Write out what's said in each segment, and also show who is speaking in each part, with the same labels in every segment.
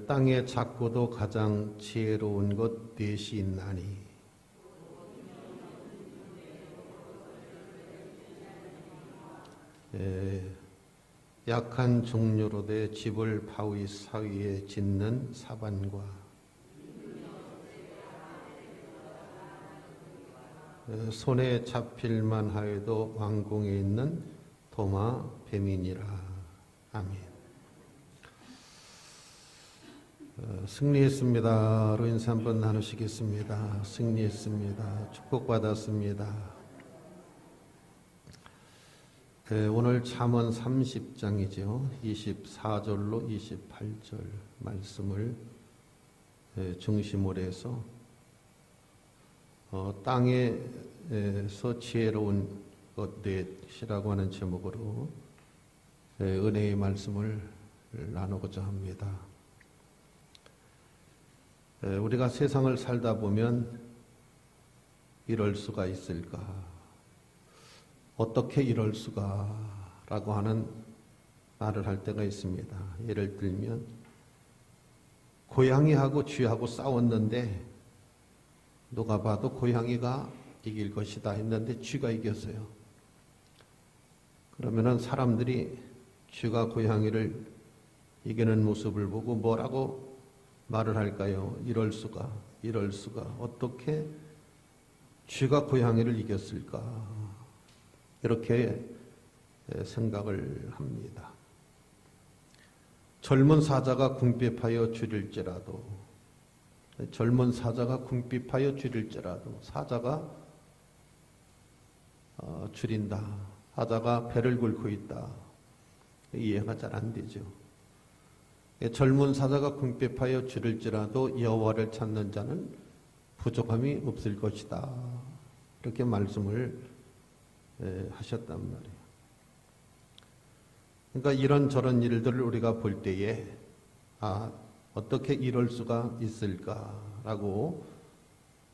Speaker 1: 땅에 작고도 가장 지혜로운 것 넷이 있나니 약한 종류로 돼 집을 바위 사이에 짓는 사반과 손에 잡힐만 하여도 왕궁에 있는 도마 뱀이니라. 아멘. 승리했습니다로 인사 한번 나누시겠습니다. 승리했습니다. 축복받았습니다. 오늘 잠언 30장이죠. 24절로 28절 말씀을 중심으로 해서 땅에서 지혜로운 것 넷이라고 하는 제목으로 은혜의 말씀을 나누고자 합니다. 우리가 세상을 살다 보면 이럴 수가 있을까? 어떻게 이럴 수가? 라고 하는 말을 할 때가 있습니다. 예를 들면 고양이하고 쥐하고 싸웠는데 누가 봐도 고양이가 이길 것이다 했는데 쥐가 이겼어요. 그러면은 사람들이 쥐가 고양이를 이기는 모습을 보고 뭐라고 말을 할까요? 이럴 수가, 이럴 수가. 어떻게 쥐가 고양이를 이겼을까? 이렇게 생각을 합니다. 젊은 사자가 궁핍하여 줄일지라도, 젊은 사자가 궁핍하여 줄일지라도 사자가 줄인다. 사자가 배를 굴고 있다. 이해가 잘 안 되죠. 젊은 사자가 궁핍하여 줄일지라도 여호와를 찾는 자는 부족함이 없을 것이다. 이렇게 말씀을 하셨단 말이에요. 그러니까 이런저런 일들을 우리가 볼 때에 어떻게 이럴 수가 있을까라고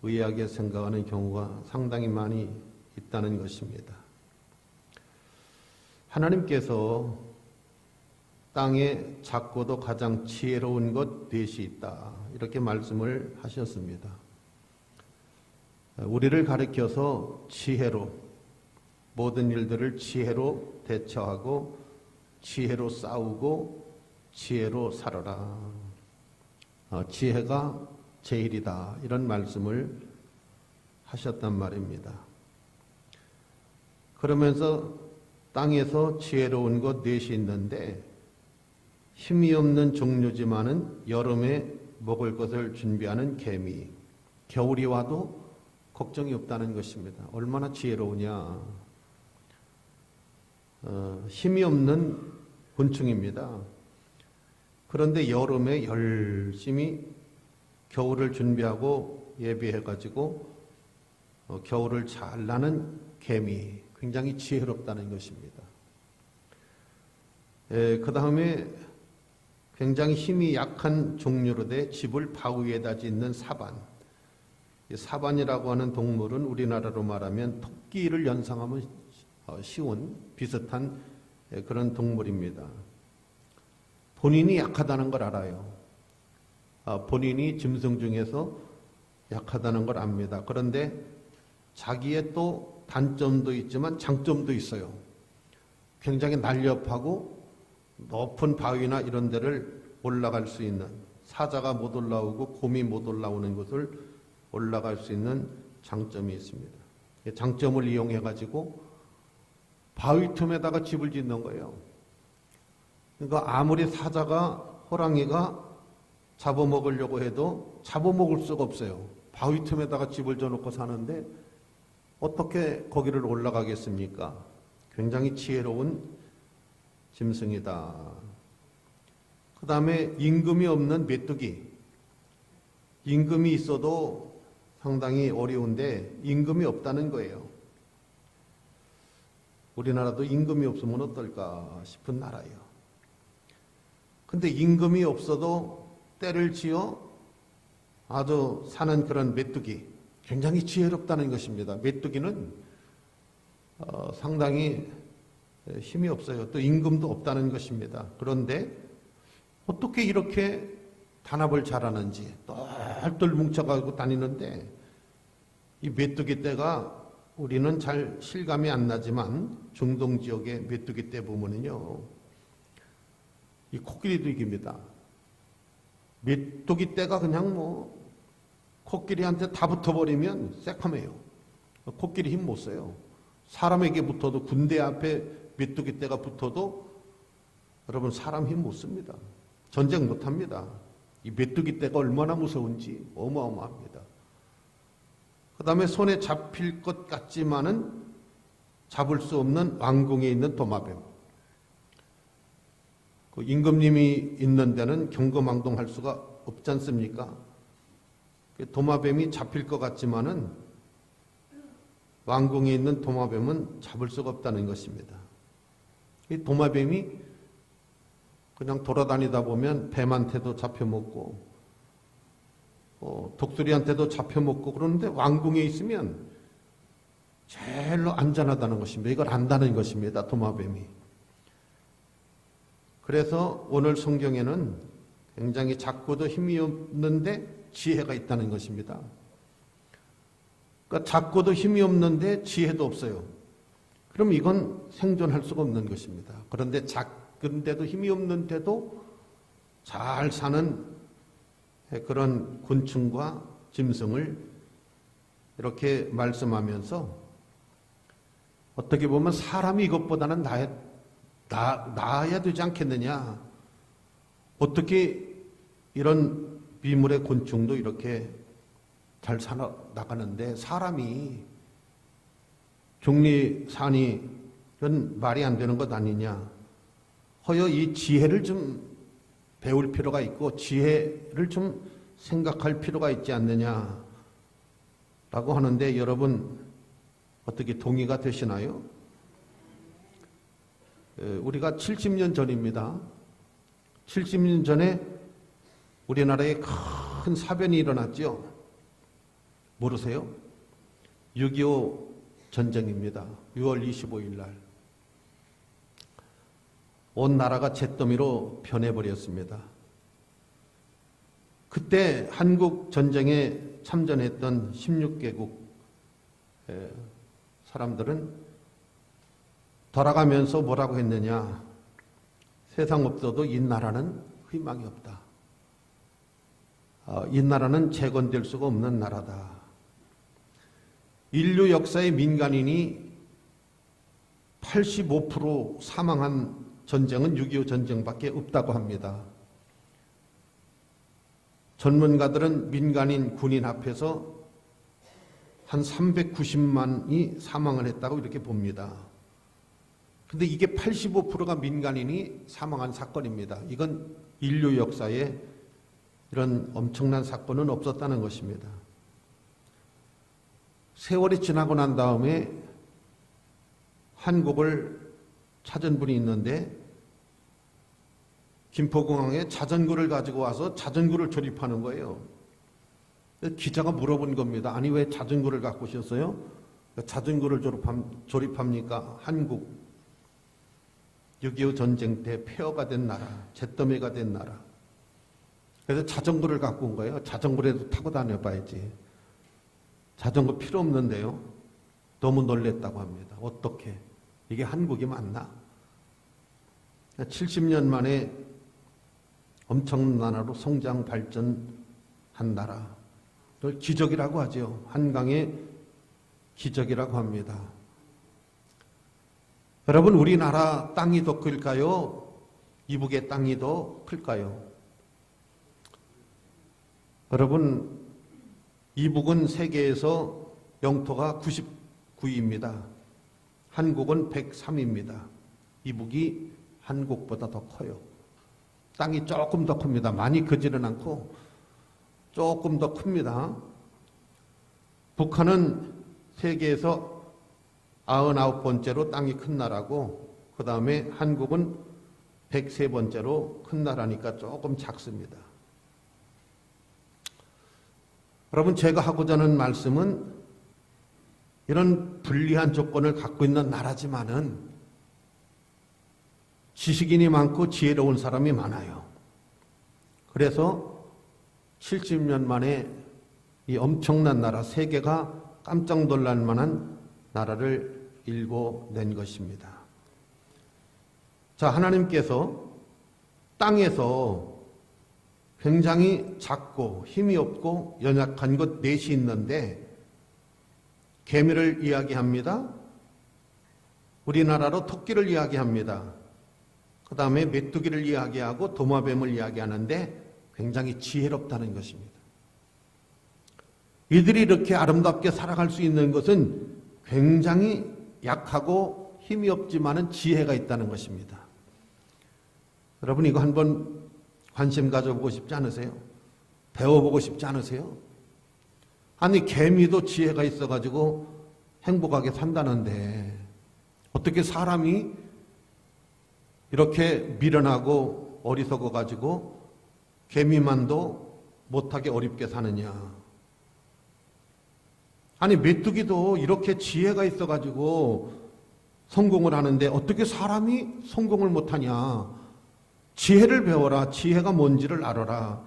Speaker 1: 의아하게 생각하는 경우가 상당히 많이 있다는 것입니다. 하나님께서 땅에 작고도 가장 지혜로운 것 넷이 있다. 이렇게 말씀을 하셨습니다. 우리를 가리켜서 지혜로 모든 일들을 지혜로 대처하고 지혜로 싸우고 지혜로 살아라. 지혜가 제일이다. 이런 말씀을 하셨단 말입니다. 그러면서 땅에서 지혜로운 것 넷이 있는데 힘이 없는 종류지만은 여름에 먹을 것을 준비하는 개미, 겨울이 와도 걱정이 없다는 것입니다. 얼마나 지혜로우냐. 힘이 없는 곤충입니다. 그런데 여름에 열심히 겨울을 준비하고 예비해가지고 겨울을 잘 나는 개미, 굉장히 지혜롭다는 것입니다. 그 다음에 굉장히 힘이 약한 종류로 돼 집을 바위에다 짓는 사반. 사반이라고 하는 동물은 우리나라로 말하면 토끼를 연상하면 쉬운 비슷한 그런 동물입니다. 본인이 약하다는 걸 알아요. 본인이 짐승 중에서 약하다는 걸 압니다. 그런데 자기의 또 단점도 있지만 장점도 있어요. 굉장히 날렵하고 높은 바위나 이런 데를 올라갈 수 있는, 사자가 못 올라오고 곰이 못 올라오는 곳을 올라갈 수 있는 장점이 있습니다. 장점을 이용해 가지고 바위 틈에다가 집을 짓는 거예요. 그러니까 아무리 사자가, 호랑이가 잡아먹으려고 해도 잡아먹을 수가 없어요. 바위 틈에다가 집을 져놓고 사는데 어떻게 거기를 올라가겠습니까? 굉장히 지혜로운 짐승이다. 그 다음에 임금이 없는 메뚜기. 임금이 있어도 상당히 어려운데 임금이 없다는 거예요. 우리나라도 임금이 없으면 어떨까 싶은 나라예요. 근데 임금이 없어도 때를 지어 아주 사는 그런 메뚜기, 굉장히 지혜롭다는 것입니다. 메뚜기는 상당히 힘이 없어요. 또 임금도 없다는 것입니다. 그런데 어떻게 이렇게 단합을 잘하는지 똘똘 뭉쳐가지고 다니는데 이 메뚜기 떼가 우리는 잘 실감이 안 나지만 중동 지역의 메뚜기 떼 보면은요, 이 코끼리도 이깁니다. 메뚜기 떼가 그냥 뭐 코끼리한테 다 붙어버리면 새카매요. 코끼리 힘 못 써요. 사람에게 붙어도, 군대 앞에 메뚜기 떼가 붙어도 여러분 사람 힘 못 씁니다. 전쟁 못 합니다. 이 메뚜기 떼가 얼마나 무서운지 어마어마합니다. 그 다음에 손에 잡힐 것 같지만은 잡을 수 없는 왕궁에 있는 도마뱀. 그 임금님이 있는 데는 경거망동할 수가 없지 않습니까? 도마뱀이 잡힐 것 같지만은 왕궁에 있는 도마뱀은 잡을 수가 없다는 것입니다. 이 도마뱀이 그냥 돌아다니다 보면 뱀한테도 잡혀먹고 독수리한테도 잡혀먹고 그러는데 왕궁에 있으면 제일로 안전하다는 것입니다. 이걸 안다는 것입니다. 도마뱀이. 그래서 오늘 성경에는 굉장히 작고도 힘이 없는데 지혜가 있다는 것입니다. 그러니까 작고도 힘이 없는데 지혜도 없어요. 그럼 이건 생존할 수가 없는 것입니다. 그런데 작은데도 힘이 없는데도 잘 사는 그런 곤충과 짐승을 이렇게 말씀하면서 어떻게 보면 사람이 이것보다는 나아야 되지 않겠느냐. 어떻게 이런 비물의 곤충도 이렇게 잘 살아나가는데 사람이 종리산이 이건 말이 안 되는 것 아니냐. 허여 이 지혜를 좀 배울 필요가 있고 지혜를 좀 생각할 필요가 있지 않느냐라고 하는데 여러분 어떻게 동의가 되시나요? 우리가 70년 전입니다. 70년 전에 우리나라에 큰 사변이 일어났죠. 모르세요? 6.25 전쟁입니다. 6월 25일 날. 온 나라가 잿더미로 변해버렸습니다. 그때 한국 전쟁에 참전했던 16개국 사람들은 돌아가면서 뭐라고 했느냐. 세상 없어도 이 나라는 희망이 없다. 이 나라는 재건될 수가 없는 나라다. 인류 역사의 민간인이 85% 사망한 전쟁은 6.25 전쟁밖에 없다고 합니다. 전문가들은 민간인 군인 합해서 한 390만이 사망을 했다고 이렇게 봅니다. 근데 이게 85%가 민간인이 사망한 사건입니다. 이건 인류 역사에 이런 엄청난 사건은 없었다는 것입니다. 세월이 지나고 난 다음에 한국을 찾은 분이 있는데 김포공항에 자전거를 가지고 와서 자전거를 조립하는 거예요. 기자가 물어본 겁니다. 아니 왜 자전거를 갖고 오셨어요? 자전거를 조립합니까? 한국 6.25 전쟁 때 폐허가 된 나라, 잿더미가 된 나라. 그래서 자전거를 갖고 온 거예요. 자전거라도 타고 다녀봐야지. 자전거 필요 없는데요. 너무 놀랬다고 합니다. 어떻게? 이게 한국이 맞나? 70년 만에 엄청난 나라로 성장 발전한 나라. 그걸 기적이라고 하죠. 한강의 기적이라고 합니다. 여러분 우리나라 땅이 더 클까요? 이북의 땅이 더 클까요? 여러분 이북은 세계에서 영토가 99위입니다. 한국은 103위입니다. 이북이 한국보다 더 커요. 땅이 조금 더 큽니다. 많이 크지는 않고 조금 더 큽니다. 북한은 세계에서 99번째로 땅이 큰 나라고 그 다음에 한국은 103번째로 큰 나라니까 조금 작습니다. 여러분 제가 하고자 하는 말씀은 이런 불리한 조건을 갖고 있는 나라지만은 지식인이 많고 지혜로운 사람이 많아요. 그래서 70년 만에 이 엄청난 나라, 세계가 깜짝 놀랄 만한 나라를 일궈낸 것입니다. 자, 하나님께서 땅에서 굉장히 작고 힘이 없고 연약한 것 넷이 있는데 개미를 이야기합니다. 우리나라로 토끼를 이야기합니다. 그 다음에 메뚜기를 이야기하고 도마뱀을 이야기하는데 굉장히 지혜롭다는 것입니다. 이들이 이렇게 아름답게 살아갈 수 있는 것은 굉장히 약하고 힘이 없지만은 지혜가 있다는 것입니다. 여러분 이거 한번 관심 가져보고 싶지 않으세요? 배워보고 싶지 않으세요? 아니 개미도 지혜가 있어가지고 행복하게 산다는데 어떻게 사람이 이렇게 미련하고 어리석어가지고 개미만도 못하게 어렵게 사느냐. 아니 메뚜기도 이렇게 지혜가 있어가지고 성공을 하는데 어떻게 사람이 성공을 못하냐. 지혜를 배워라. 지혜가 뭔지를 알아라.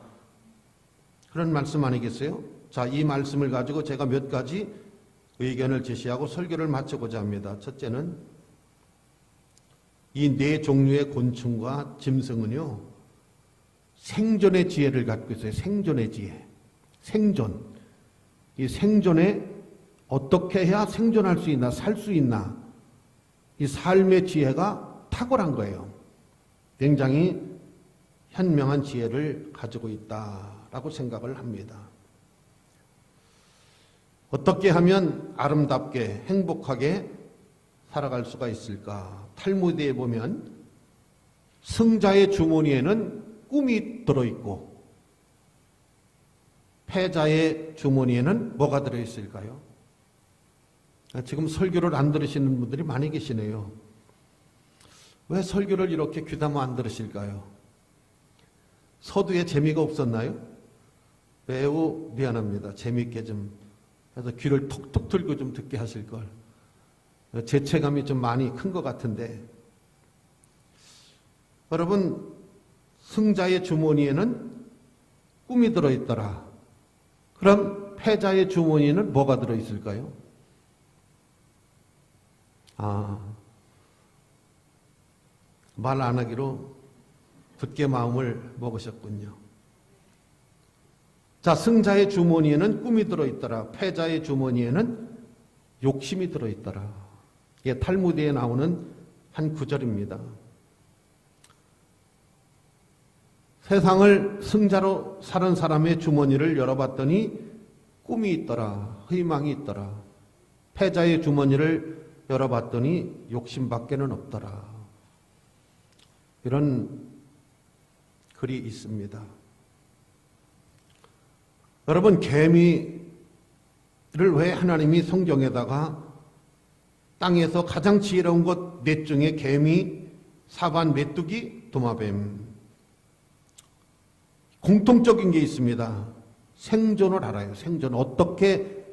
Speaker 1: 그런 말씀 아니겠어요? 자, 이 말씀을 가지고 제가 몇 가지 의견을 제시하고 설교를 마치고자 합니다. 첫째는 이 네 종류의 곤충과 짐승은요, 생존의 지혜를 갖고 있어요. 생존의 지혜. 생존. 이 생존에 어떻게 해야 생존할 수 있나, 살 수 있나. 이 삶의 지혜가 탁월한 거예요. 굉장히 현명한 지혜를 가지고 있다라고 생각을 합니다. 어떻게 하면 아름답게 행복하게 살아갈 수가 있을까? 탈무드에 보면 승자의 주머니에는 꿈이 들어있고 패자의 주머니에는 뭐가 들어있을까요? 지금 설교를 안 들으시는 분들이 많이 계시네요. 왜 설교를 이렇게 귀담아 안 들으실까요? 서두에 재미가 없었나요? 매우 미안합니다. 재미있게 좀 해서 귀를 톡톡 들고 좀 듣게 하실 걸. 죄책감이 좀 많이 큰 것 같은데 여러분 승자의 주머니에는 꿈이 들어있더라. 그럼 패자의 주머니에는 뭐가 들어있을까요? 말 안 하기로 굳게 마음을 먹으셨군요. 자, 승자의 주머니에는 꿈이 들어있더라. 패자의 주머니에는 욕심이 들어있더라. 이게 탈무드에 나오는 한 구절입니다. 세상을 승자로 사는 사람의 주머니를 열어봤더니 꿈이 있더라. 희망이 있더라. 패자의 주머니를 열어봤더니 욕심밖에는 없더라. 이런 글이 있습니다. 여러분, 개미를 왜 하나님이 성경에다가 땅에서 가장 지혜로운 것 넷 중에 개미, 사반, 메뚜기, 도마뱀. 공통적인 게 있습니다. 생존을 알아요. 생존. 어떻게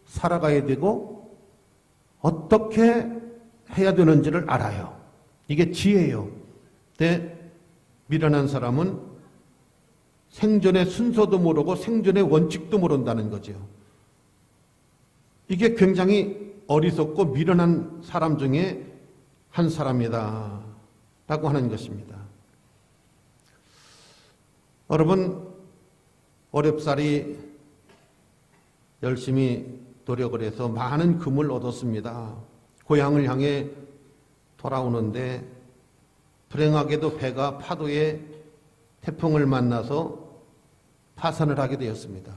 Speaker 1: 살아가야 되고 어떻게 해야 되는지를 알아요. 이게 지혜예요. 근데 미련한 사람은 생존의 순서도 모르고 생존의 원칙도 모른다는 거죠. 이게 굉장히 어리석고 미련한 사람 중에 한 사람이다 라고 하는 것입니다. 여러분, 어렵사리 열심히 노력을 해서 많은 금을 얻었습니다. 고향을 향해 돌아오는데 불행하게도 배가 파도에 태풍을 만나서 파산을 하게 되었습니다.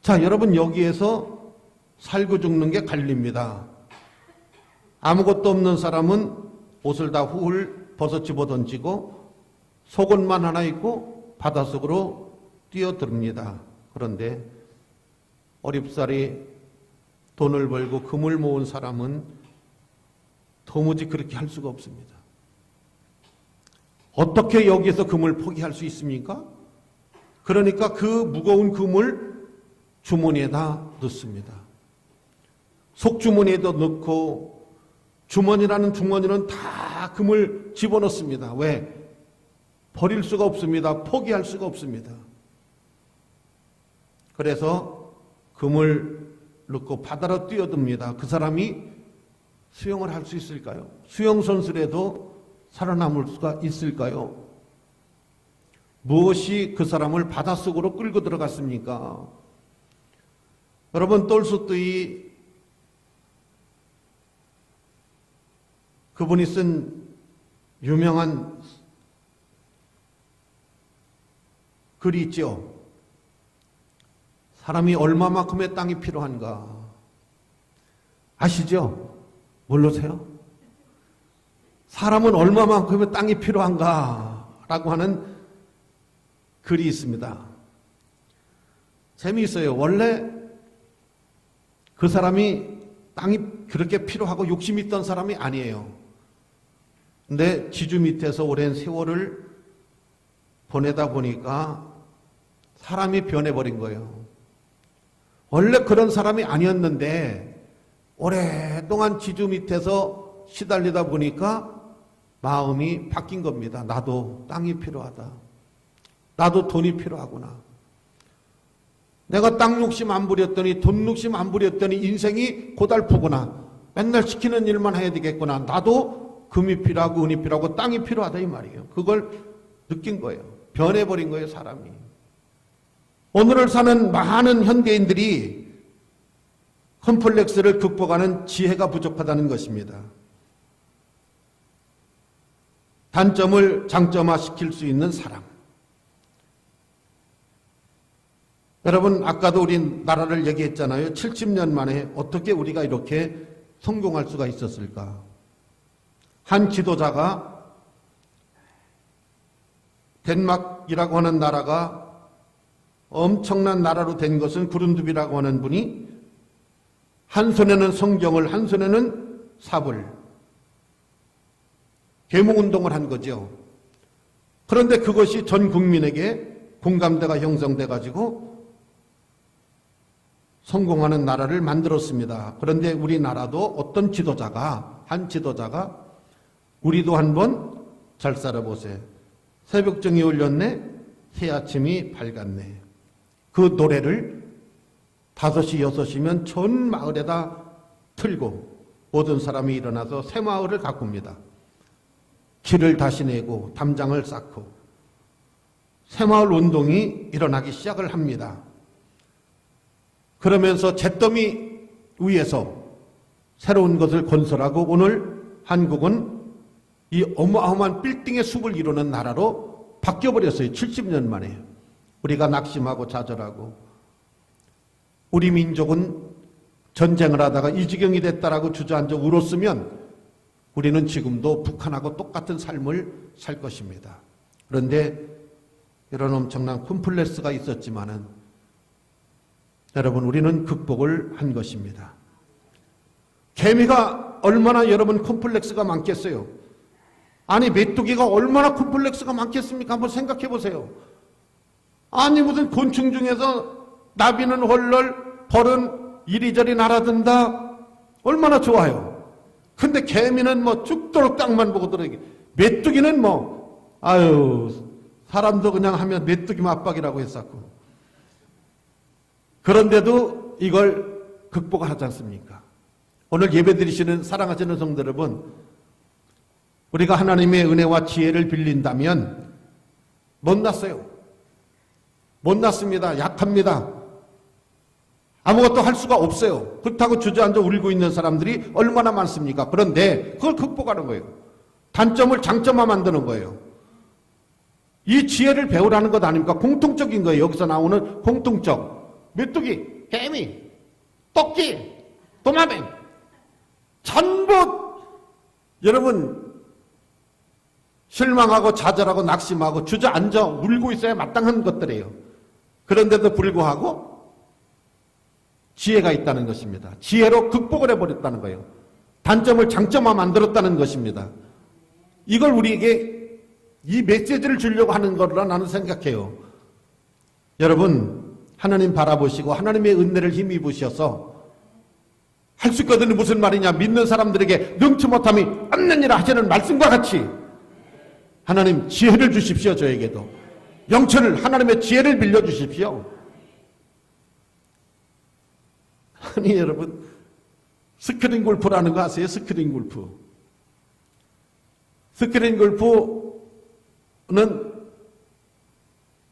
Speaker 1: 자, 여러분, 여기에서 살고 죽는 게 갈립니다. 아무것도 없는 사람은 옷을 다 훌 벗어 집어 던지고 속옷만 하나 입고 바닷속으로 뛰어듭니다. 그런데 어렵사리 돈을 벌고 금을 모은 사람은 도무지 그렇게 할 수가 없습니다. 어떻게 여기에서 금을 포기할 수 있습니까? 그러니까 그 무거운 금을 주머니에다 넣습니다. 속주머니에도 넣고 주머니라는 주머니는 다 금을 집어넣습니다. 왜? 버릴 수가 없습니다. 포기할 수가 없습니다. 그래서 금을 넣고 바다로 뛰어듭니다. 그 사람이 수영을 할 수 있을까요? 수영 선수라도 살아남을 수가 있을까요? 무엇이 그 사람을 바닷속으로 끌고 들어갔습니까? 여러분, 똘스토이 그분이 쓴 유명한 글이 있죠. 사람이 얼마만큼의 땅이 필요한가 아시죠? 모르세요? 사람은 얼마만큼의 땅이 필요한가 라고 하는 글이 있습니다. 재미있어요. 원래 그 사람이 땅이 그렇게 필요하고 욕심이 있던 사람이 아니에요. 근데 지주 밑에서 오랜 세월을 보내다 보니까 사람이 변해버린 거예요. 원래 그런 사람이 아니었는데 오랫동안 지주 밑에서 시달리다 보니까 마음이 바뀐 겁니다. 나도 땅이 필요하다. 나도 돈이 필요하구나. 내가 땅 욕심 안 부렸더니 돈 욕심 안 부렸더니 인생이 고달프구나. 맨날 시키는 일만 해야 되겠구나. 나도 금이 필요하고 은이 필요하고 땅이 필요하다 이 말이에요. 그걸 느낀 거예요. 변해버린 거예요, 사람이. 오늘을 사는 많은 현대인들이 컴플렉스를 극복하는 지혜가 부족하다는 것입니다. 단점을 장점화시킬 수 있는 사람. 여러분, 아까도 우리 나라를 얘기했잖아요. 70년 만에 어떻게 우리가 이렇게 성공할 수가 있었을까? 한 지도자가 덴마크이라고 하는 나라가 엄청난 나라로 된 것은 구룬두비라고 하는 분이 한 손에는 성경을 한 손에는 삽을 계몽운동을 한 거죠. 그런데 그것이 전 국민에게 공감대가 형성돼 가지고 성공하는 나라를 만들었습니다. 그런데 우리나라도 어떤 지도자가 한 지도자가 우리도 한번 잘 살아보세요. 새벽정이 울렸네 새아침이 밝았네. 그 노래를 5시 6시면 전 마을에다 틀고 모든 사람이 일어나서 새마을을 가꿉니다. 길을 다시 내고 담장을 쌓고 새마을 운동이 일어나기 시작을 합니다. 그러면서 잿더미 위에서 새로운 것을 건설하고 오늘 한국은 이 어마어마한 빌딩의 숲을 이루는 나라로 바뀌어버렸어요. 70년 만에. 우리가 낙심하고 좌절하고 우리 민족은 전쟁을 하다가 이 지경이 됐다라고 주저앉아 울었으면 우리는 지금도 북한하고 똑같은 삶을 살 것입니다. 그런데 이런 엄청난 콤플렉스가 있었지만은 여러분, 우리는 극복을 한 것입니다. 개미가 얼마나 여러분 콤플렉스가 많겠어요? 아니, 메뚜기가 얼마나 콤플렉스가 많겠습니까? 한번 생각해 보세요. 아니, 무슨 곤충 중에서 나비는 헐럴, 벌은 이리저리 날아든다. 얼마나 좋아요. 근데 개미는 뭐 죽도록 땅만 보고 들어가게. 메뚜기는 뭐, 아유, 사람도 그냥 하면 메뚜기 맞박이라고 했었고. 그런데도 이걸 극복하지 않습니까? 오늘 예배드리시는 사랑하시는 성도 여러분, 우리가 하나님의 은혜와 지혜를 빌린다면 못났어요. 못났습니다. 약합니다. 아무것도 할 수가 없어요. 그렇다고 주저앉아 울고 있는 사람들이 얼마나 많습니까? 그런데 그걸 극복하는 거예요. 단점을 장점화 만드는 거예요. 이 지혜를 배우라는 것 아닙니까? 공통적인 거예요. 여기서 나오는 공통적. 메뚜기, 개미, 토끼, 도마뱀 전부 여러분 실망하고 좌절하고 낙심하고 주저앉아 울고 있어야 마땅한 것들이에요. 그런데도 불구하고 지혜가 있다는 것입니다. 지혜로 극복을 해버렸다는 거예요. 단점을 장점화 만들었다는 것입니다. 이걸 우리에게 이 메시지를 주려고 하는 거라 나는 생각해요. 여러분, 하나님 바라보시고 하나님의 은혜를 힘입으셔서 할 수 있거든요. 무슨 말이냐? 믿는 사람들에게 능치 못함이 없느니라 하시는 말씀과 같이 하나님 지혜를 주십시오. 저에게도 영천을 하나님의 지혜를 빌려주십시오. 아니 여러분, 스크린 골프라는 거 아세요? 스크린 골프. 스크린 골프는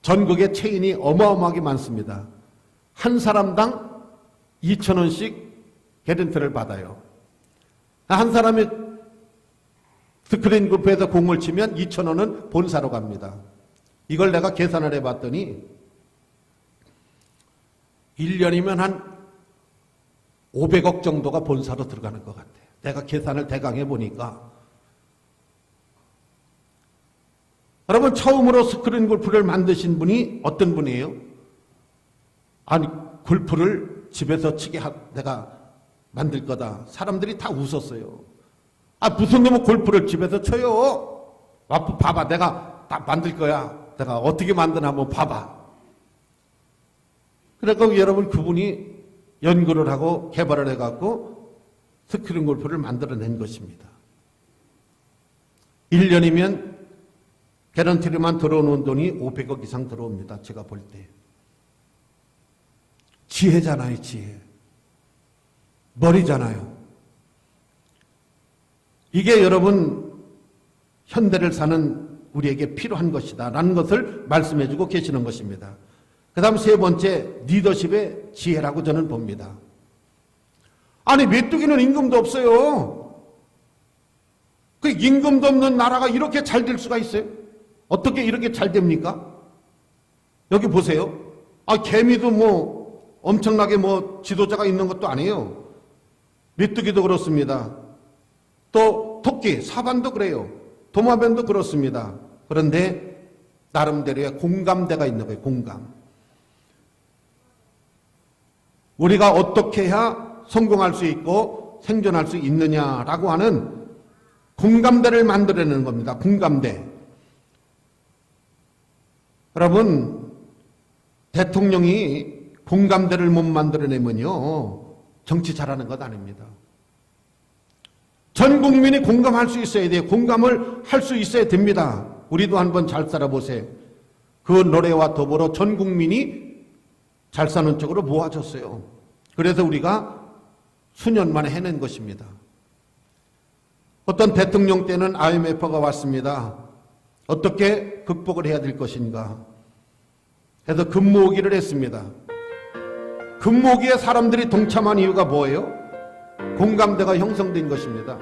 Speaker 1: 전국에 체인이 어마어마하게 많습니다. 한 사람당 2,000원씩 개런티를 받아요. 한 사람이 스크린 골프에서 공을 치면 2,000원은 본사로 갑니다. 이걸 내가 계산을 해봤더니 1년이면 한 500억 정도가 본사로 들어가는 것 같아요. 내가 계산을 대강 해보니까. 여러분, 처음으로 스크린 골프를 만드신 분이 어떤 분이에요? 아니, 골프를 집에서 치게 내가 만들 거다. 사람들이 다 웃었어요. 아, 무슨 놈은 골프를 집에서 쳐요? 봐봐, 내가 다 만들 거야. 내가 어떻게 만드나 한번 봐봐. 그러니까 여러분, 그분이 연구를 하고 개발을 해갖고 스크린 골프를 만들어낸 것입니다. 1년이면 개런티로만 들어오는 돈이 500억 이상 들어옵니다. 제가 볼 때. 지혜잖아요, 지혜. 머리잖아요. 이게 여러분, 현대를 사는 우리에게 필요한 것이다 라는 것을 말씀해주고 계시는 것입니다. 그 다음 세 번째, 리더십의 지혜라고 저는 봅니다. 아니, 메뚜기는 임금도 없어요. 그 임금도 없는 나라가 이렇게 잘 될 수가 있어요? 어떻게 이렇게 잘 됩니까? 여기 보세요. 아, 개미도 뭐 엄청나게 뭐 지도자가 있는 것도 아니에요. 메뚜기도 그렇습니다. 또 토끼, 사반도 그래요. 도마뱀도 그렇습니다. 그런데 나름대로의 공감대가 있는 거예요. 공감. 우리가 어떻게 해야 성공할 수 있고 생존할 수 있느냐라고 하는 공감대를 만들어내는 겁니다. 공감대. 여러분, 대통령이 공감대를 못 만들어내면요, 정치 잘하는 것 아닙니다. 전 국민이 공감할 수 있어야 돼요. 공감을 할 수 있어야 됩니다. 우리도 한번 잘 살아보세요. 그 노래와 더불어 전 국민이 잘 사는 쪽으로 모아졌어요. 그래서 우리가 수년 만에 해낸 것입니다. 어떤 대통령 때는 IMF가 왔습니다. 어떻게 극복을 해야 될 것인가 해서 금모으기를 했습니다. 금모으기에 사람들이 동참한 이유가 뭐예요? 공감대가 형성된 것입니다.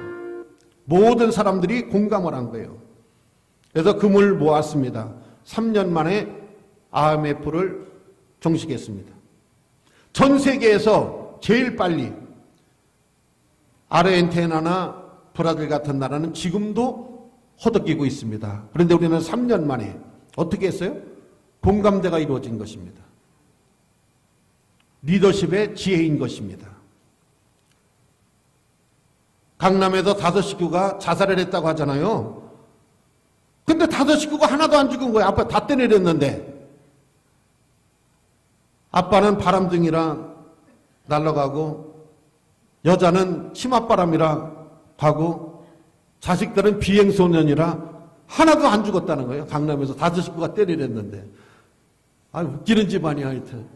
Speaker 1: 모든 사람들이 공감을 한 거예요. 그래서 금을 모았습니다. 3년 만에 IMF를 종식했습니다. 전 세계에서 제일 빨리 아르헨티나나 브라질 같은 나라는 지금도 허덕이고 있습니다. 그런데 우리는 3년 만에 어떻게 했어요? 공감대가 이루어진 것입니다. 리더십의 지혜인 것입니다. 강남에서 5식구가 자살을 했다고 하잖아요. 근데 5식구가 하나도 안 죽은 거예요. 아빠 다 때려냈는데. 아빠는 바람둥이라 날아가고 여자는 치맛바람이라 가고 자식들은 비행소년이라 하나도 안 죽었다는 거예요. 강남에서 5식구가 때려냈는데. 아, 웃기는 집안이야 하여튼.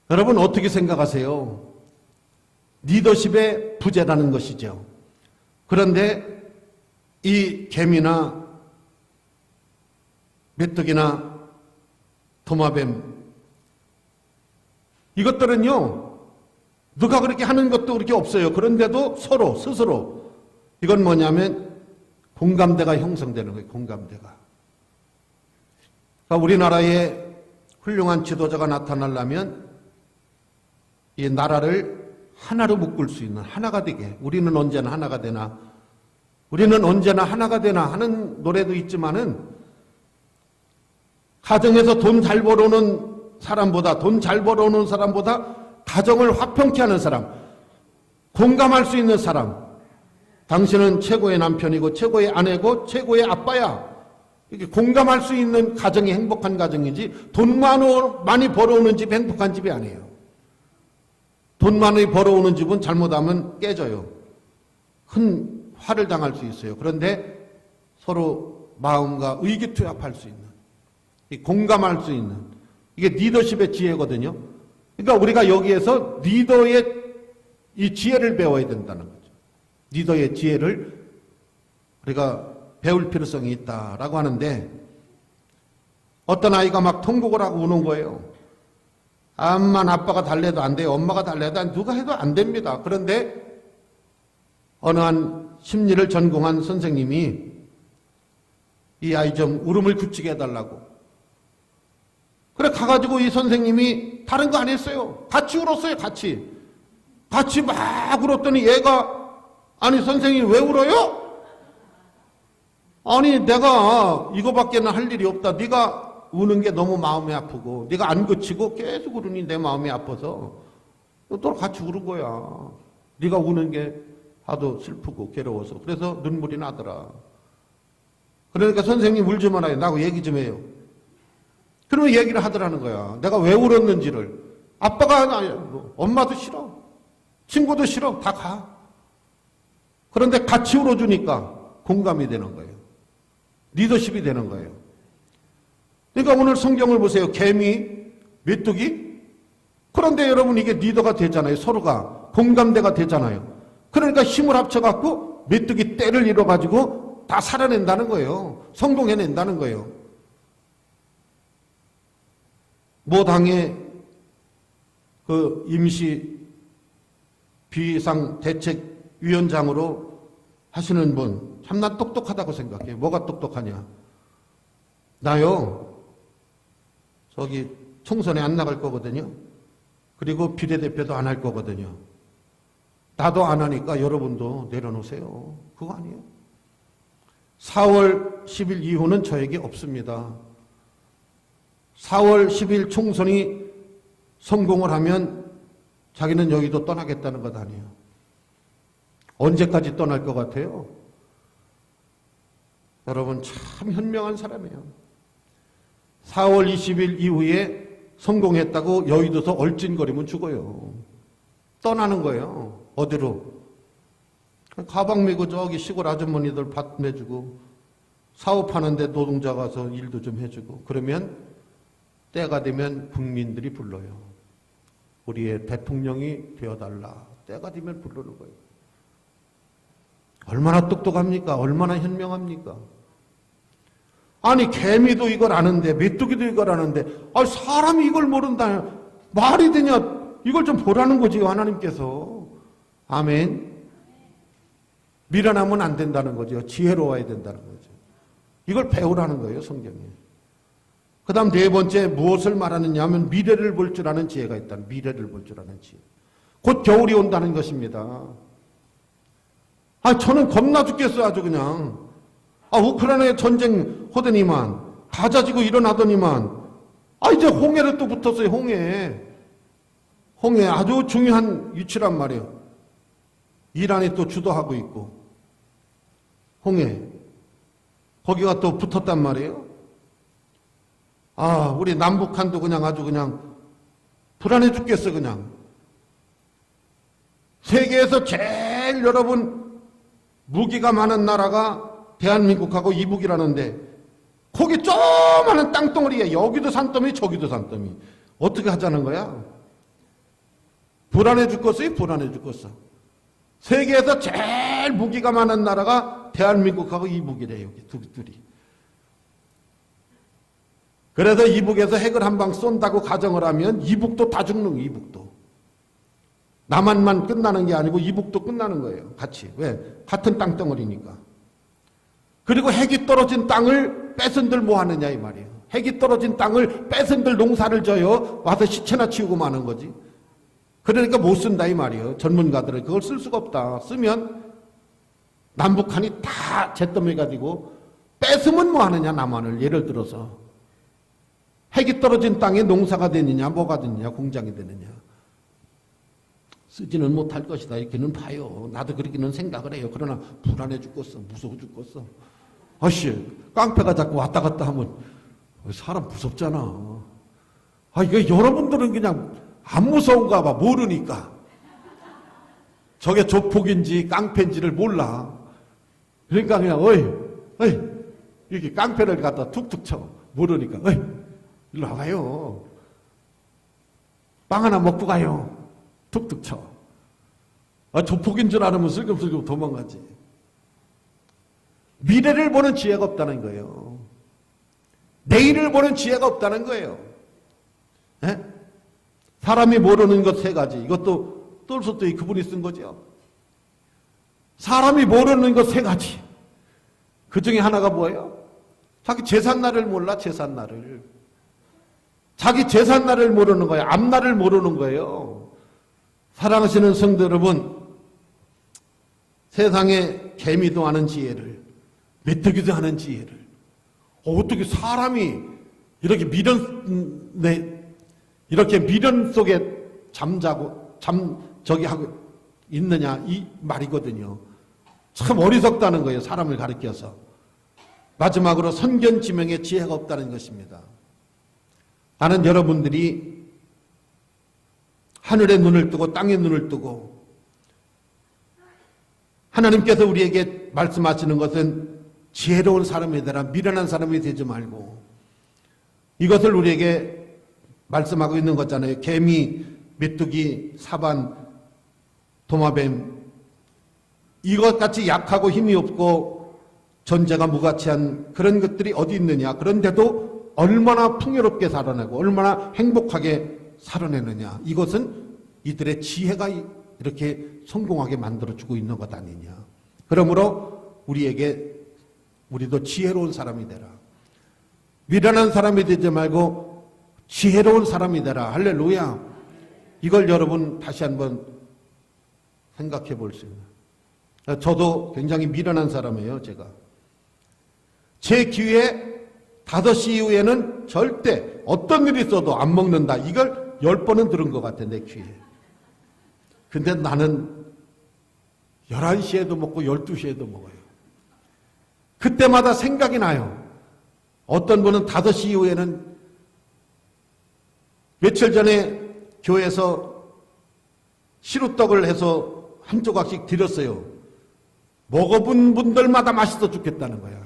Speaker 1: 여러분 어떻게 생각하세요? 리더십의 부재라는 것이죠. 그런데 이 개미나 메뚜기나 도마뱀 이것들은요 누가 그렇게 하는 것도 그렇게 없어요. 그런데도 서로 스스로 이건 뭐냐면 공감대가 형성되는 거예요. 공감대가. 그러니까 우리나라에 훌륭한 지도자가 나타나려면 이 나라를 하나로 묶을 수 있는 하나가 되게 우리는 언제나 하나가 되나 우리는 언제나 하나가 되나 하는 노래도 있지만은 가정에서 돈 잘 벌어오는 사람보다 돈 잘 벌어오는 사람보다 가정을 화평케 하는 사람 공감할 수 있는 사람 당신은 최고의 남편이고 최고의 아내고 최고의 아빠야 이렇게 공감할 수 있는 가정이 행복한 가정이지 돈 많이 벌어오는 집 행복한 집이 아니에요. 돈 많이 벌어오는 집은 잘못하면 깨져요. 큰 화를 당할 수 있어요. 그런데 서로 마음과 의기투합할 수 있는 공감할 수 있는 이게 리더십의 지혜거든요. 그러니까 우리가 여기에서 리더의 이 지혜를 배워야 된다는 거죠. 리더의 지혜를 우리가 배울 필요성이 있다라고 하는데, 어떤 아이가 막 통곡을 하고 우는 거예요. 암만 아빠가 달래도 안 돼요. 엄마가 달래도 안, 누가 해도 안 됩니다. 그런데 어느 한 심리를 전공한 선생님이 이 아이 좀 울음을 그치게 해달라고. 그래 가가지고 이 선생님이 다른 거 안 했어요. 같이 울었어요. 같이 막 울었더니 얘가, 아니 선생님 왜 울어요? 아니 내가 이거밖에는 할 일이 없다. 네가 우는 게 너무 마음이 아프고 네가 안 그치고 계속 울으니 내 마음이 아파서 또 같이 우는 거야. 네가 우는 게 하도 슬프고 괴로워서. 그래서 눈물이 나더라. 그러니까 선생님 울지 말아요. 나하고 얘기 좀 해요. 그러면 얘기를 하더라는 거야. 내가 왜 울었는지를. 아빠가 아니야. 엄마도 싫어. 친구도 싫어. 다 가. 그런데 같이 울어주니까 공감이 되는 거예요. 리더십이 되는 거예요. 그러니까 오늘 성경을 보세요. 개미, 메뚜기. 그런데 여러분 이게 리더가 되잖아요. 서로가 공감대가 되잖아요. 그러니까 힘을 합쳐갖고 메뚜기 떼를 이뤄가지고 다 살아낸다는 거예요. 성공해낸다는 거예요. 모 당의 그 임시 비상대책위원장으로 하시는 분, 참 난 똑똑하다고 생각해요. 뭐가 똑똑하냐? 나요, 저기 총선에 안 나갈 거거든요. 그리고 비례대표도 안 할 거거든요. 나도 안 하니까 여러분도 내려놓으세요. 그거 아니에요. 4월 10일 이후는 저에게 없습니다. 4월 10일 총선이 성공을 하면 자기는 여의도 떠나겠다는 것 아니에요. 언제까지 떠날 것 같아요? 여러분 참 현명한 사람이에요. 4월 20일 이후에 성공했다고 여의도에서 얼찐거리면 죽어요. 떠나는 거예요. 어디로? 가방 메고 저기 시골 아주머니들 밭 내주고 사업하는데 노동자 가서 일도 좀 해주고, 그러면 때가 되면 국민들이 불러요. 우리의 대통령이 되어달라. 때가 되면 부르는 거예요. 얼마나 똑똑합니까? 얼마나 현명합니까? 아니 개미도 이걸 아는데, 메뚜기도 이걸 아는데, 아 사람이 이걸 모른다. 말이 되냐? 이걸 좀 보라는 거지 하나님께서. 아멘. 미련하면 안 된다는 거죠. 지혜로워야 된다는 거죠. 이걸 배우라는 거예요, 성경에. 그 다음 네 번째 무엇을 말하느냐 하면 미래를 볼 줄 아는 지혜가 있다. 미래를 볼 줄 아는 지혜. 곧 겨울이 온다는 것입니다. 아, 저는 겁나 죽겠어요, 아주 그냥. 아, 우크라이나에 전쟁 하더니만, 가자지고 일어나더니만, 아, 이제 홍해를 또 붙었어요, 홍해. 홍해 아주 중요한 위치란 말이에요. 이란이 또 주도하고 있고, 홍해. 거기가 또 붙었단 말이에요. 아, 우리 남북한도 그냥 아주 그냥 불안해 죽겠어, 그냥. 세계에서 제일 여러분 무기가 많은 나라가 대한민국하고 이북이라는데, 거기 조그마한 땅덩어리에 여기도 산더미 저기도 산더미. 어떻게 하자는 거야? 불안해 죽겠어요? 불안해 죽겠어. 세계에서 제일 무기가 많은 나라가 대한민국하고 이북이래요. 여기 둘이. 그래서 이북에서 핵을 한 방 쏜다고 가정을 하면 이북도 다 죽는 거예요. 이북도. 남한만 끝나는 게 아니고 이북도 끝나는 거예요. 같이. 왜? 같은 땅덩어리니까. 그리고 핵이 떨어진 땅을 뺏은들 뭐 하느냐 이 말이에요. 핵이 떨어진 땅을 뺏은들 농사를 져요. 와서 시체나 치우고 마는 거지. 그러니까 못 쓴다 이 말이에요. 전문가들은 그걸 쓸 수가 없다. 쓰면 남북한이 다 잿더미가 되고, 뺏으면 뭐 하느냐 남한을. 예를 들어서 핵이 떨어진 땅에 농사가 되느냐 뭐가 되느냐 공장이 되느냐. 쓰지는 못할 것이다 이렇게는 봐요. 나도 그렇게는 생각을 해요. 그러나 불안해 죽겠어. 무서워 죽겠어. 아씨 깡패가 자꾸 왔다 갔다 하면 사람 무섭잖아. 아 이거 여러분들은 그냥 안 무서운가 봐. 모르니까. 저게 조폭인지 깡패인지를 몰라. 그러니까 그냥 어이 이렇게 깡패를 갖다 툭툭 쳐. 모르니까 어이 일로 와봐요. 빵 하나 먹고 가요. 툭툭 쳐. 조폭인 줄 알으면 슬금슬금 도망가지. 미래를 보는 지혜가 없다는 거예요. 내일을 보는 지혜가 없다는 거예요. 에? 사람이 모르는 것 세 가지. 이것도 똘소토이 그분이 쓴 거죠. 사람이 모르는 것 세 가지. 그 중에 하나가 뭐예요? 자기 재산날을 몰라, 재산날을. 자기 재산날을 모르는 거예요. 앞날을 모르는 거예요. 사랑하시는 성도 여러분, 세상에 개미도 하는 지혜를, 메뚜기도 하는 지혜를, 어떻게 사람이 이렇게 이렇게 미련 속에 잠자고, 하고 있느냐, 이 말이거든요. 참 어리석다는 거예요. 사람을 가리켜서. 마지막으로 선견지명의 지혜가 없다는 것입니다. 나는 여러분들이 하늘의 눈을 뜨고 땅의 눈을 뜨고 하나님께서 우리에게 말씀하시는 것은 지혜로운 사람이 되라, 미련한 사람이 되지 말고, 이것을 우리에게 말씀하고 있는 거잖아요. 개미, 메뚜기, 사반, 도마뱀, 이것같이 약하고 힘이 없고 존재가 무가치한 그런 것들이 어디 있느냐. 그런데도 얼마나 풍요롭게 살아내고 얼마나 행복하게 살아내느냐. 이것은 이들의 지혜가 이렇게 성공하게 만들어주고 있는 것 아니냐. 그러므로 우리도 지혜로운 사람이 되라. 미련한 사람이 되지 말고 지혜로운 사람이 되라. 할렐루야. 이걸 여러분 다시 한번 생각해 볼 수 있는. 저도 굉장히 미련한 사람이에요. 제가 제 귀에 5시 이후에는 절대 어떤 일이 있어도 안 먹는다. 이걸 10번은 들은 것 같아, 내 귀에. 근데 나는 11시에도 먹고 12시에도 먹어요. 그때마다 생각이 나요. 어떤 분은 5시 이후에는, 며칠 전에 교회에서 시루떡을 해서 한 조각씩 드렸어요. 먹어본 분들마다 맛있어 죽겠다는 거야.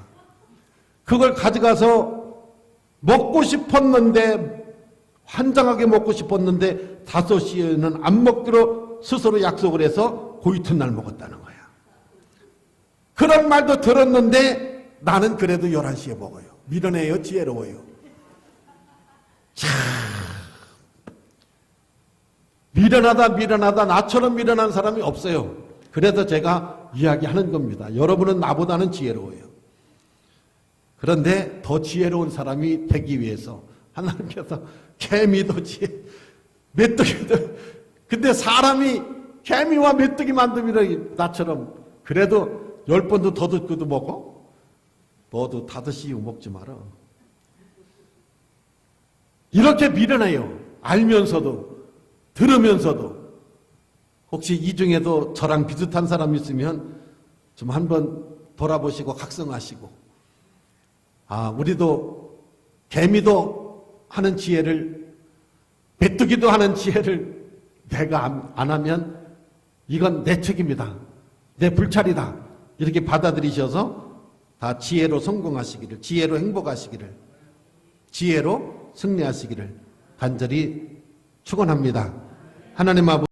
Speaker 1: 그걸 가져가서 먹고 싶었는데, 환장하게 먹고 싶었는데 5시에는 안 먹기로 스스로 약속을 해서 그 이튿날 먹었다는 거야. 그런 말도 들었는데 나는 그래도 11시에 먹어요. 미련해요, 지혜로워요. 참 미련하다 나처럼 미련한 사람이 없어요. 그래서 제가 이야기하는 겁니다. 여러분은 나보다는 지혜로워요. 그런데 더 지혜로운 사람이 되기 위해서 하나님께서 개미도 메뚜기도, 근데 사람이 개미와 메뚜기 만들면 나처럼 그래도 10번도 더 듣고도 먹어? 너도 5시 이후 먹지 마라. 이렇게 미련해요. 알면서도, 들으면서도. 혹시 이 중에도 저랑 비슷한 사람 있으면 좀 한번 돌아보시고 각성하시고, 우리도 개미도 하는 지혜를, 메뚜기도 하는 지혜를 내가 안 하면 이건 내 책임이다, 내 불찰이다, 이렇게 받아들이셔서 다 지혜로 성공하시기를, 지혜로 행복하시기를, 지혜로 승리하시기를 간절히 축원합니다. 하나님 아버지,